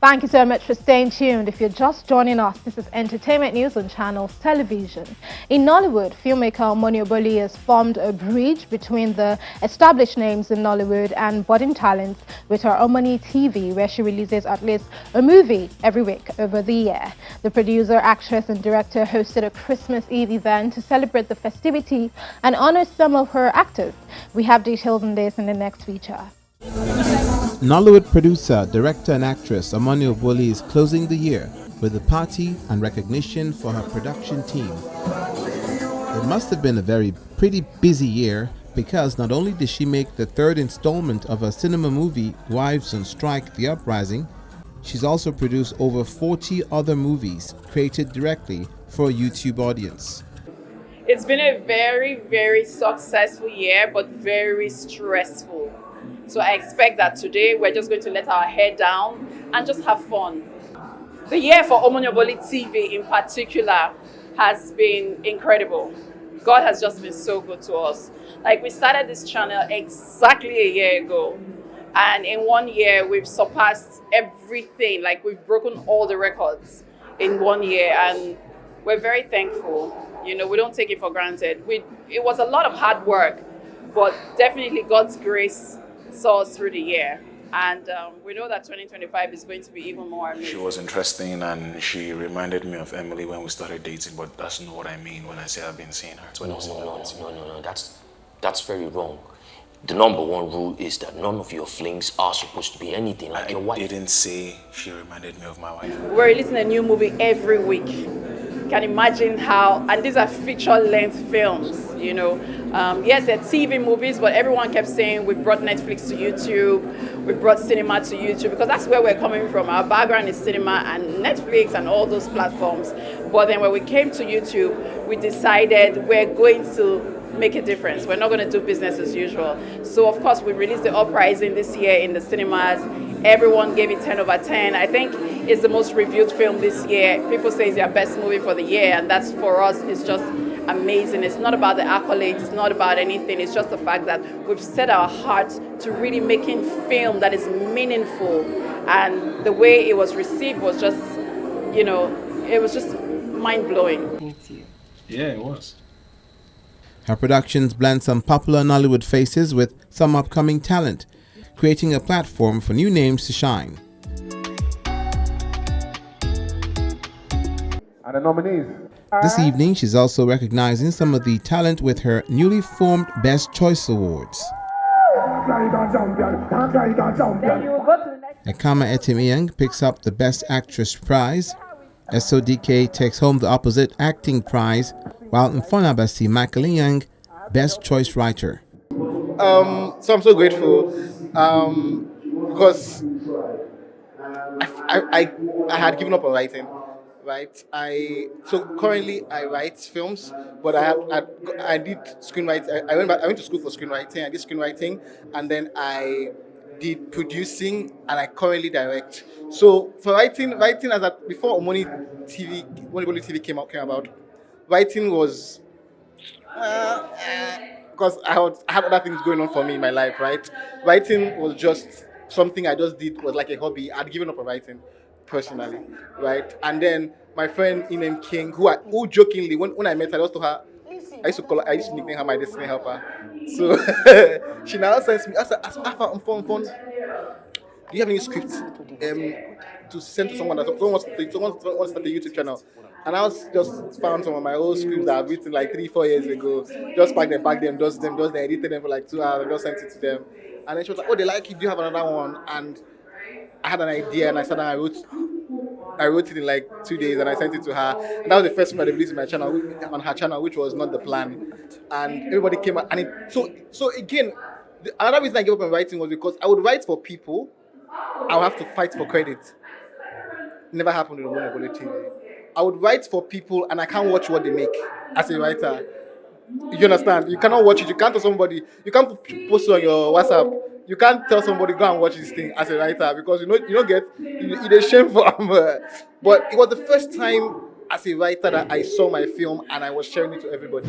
Thank you so much for staying tuned. If you're just joining us, this is entertainment news on Channels Television. In Nollywood, filmmaker Omoni Oboli has formed a bridge between the established names in Nollywood and budding talents with her Omoni TV, where she releases at least a movie every week over the year. The producer, actress and director hosted a Christmas Eve event to celebrate the festivity and honor some of her actors. We have details on this in the next feature. Nollywood producer, director and actress Omoni Oboli is closing the year with a party and recognition for her production team. It must have been a pretty busy year because not only did she make the third installment of her cinema movie Wives on Strike: The Uprising, she's also produced over 40 other movies created directly for a YouTube audience. It's been a very successful year, but very stressful. So I expect that today we're just going to let our head down and just have fun. The year for Omoni Oboli TV in particular has been incredible. God has just been so good to us. Like, we started this channel exactly a year ago, and in 1 year we've surpassed everything. Like, we've broken all the records in 1 year, and we're very thankful. You know, we don't take it for granted. It was a lot of hard work, but definitely God's grace saw us through the year. And we know that 2025 is going to be even more amazing. She was interesting, and she reminded me of Emily when we started dating, but that's not what I mean when I say I've been seeing her. No, that's very wrong. The number one rule is that none of your flings are supposed to be anything like your wife. I didn't say she reminded me of my wife. We're releasing a new movie every week. You can imagine how, and these are feature-length films, you know. Yes, they're TV movies, but everyone kept saying we brought Netflix to YouTube, we brought cinema to YouTube, because that's where we're coming from. Our background is cinema and Netflix and all those platforms. But then when we came to YouTube, we decided we're going to make a difference. We're not going to do business as usual. So of course we released The Uprising this year in the cinemas. Everyone gave it 10 over 10. I think it's the most reviewed film this year. People say it's their best movie for the year, and that's, for us, it's just amazing. It's not about the accolades, it's not about anything. It's just the fact that we've set our hearts to really making film that is meaningful, and the way it was received was just, you know, it was just mind-blowing. Yeah, it was. Her productions blend some popular Nollywood faces with some upcoming talent, creating a platform for new names to shine. And the nominees. This evening, she's also recognizing some of the talent with her newly formed Best Choice Awards. Ekama Etimiyang picks up the Best Actress prize. SODK takes home the Opposite Acting prize, while Mfonabasi Makaliang Best Choice Writer. So I'm so grateful because I had given up on writing, right? So currently I write films, but I did screenwriting. I went to school for screenwriting. I did screenwriting, and then I did producing, and I currently direct. So for writing as before Omoni TV came about, writing was because I had other things going on for me in my life, right? Writing was just something I just did, was like a hobby. I'd given up on writing personally, right? And then my friend Inem King, who jokingly, when I met her, I just told her, I used to nickname her my destiny helper. So she now sends me, I said, on phone, do you have any scripts to send to someone that wants to start a YouTube channel? And I just found some of my old scripts that I've written like 3-4 years ago. Just pack them, just edited them for like 2 hours, and just sent it to them. And then she was like, "Oh, they like it. Do you have another one?" And I had an idea, and I wrote it in like 2 days, and I sent it to her. And that was the first one I released on her channel, which was not the plan. And everybody came out, and so again, another reason I gave up on writing was because I would write for people, I would have to fight for credit. Never happened with Omoni Oboli TV. I would write for people, and I can't watch what they make as a writer. You understand? You cannot watch it. You can't tell somebody. You can't post it on your WhatsApp. You can't tell somebody go and watch this thing as a writer, because you don't get it is shameful. But it was the first time as a writer that I saw my film and I was sharing it to everybody.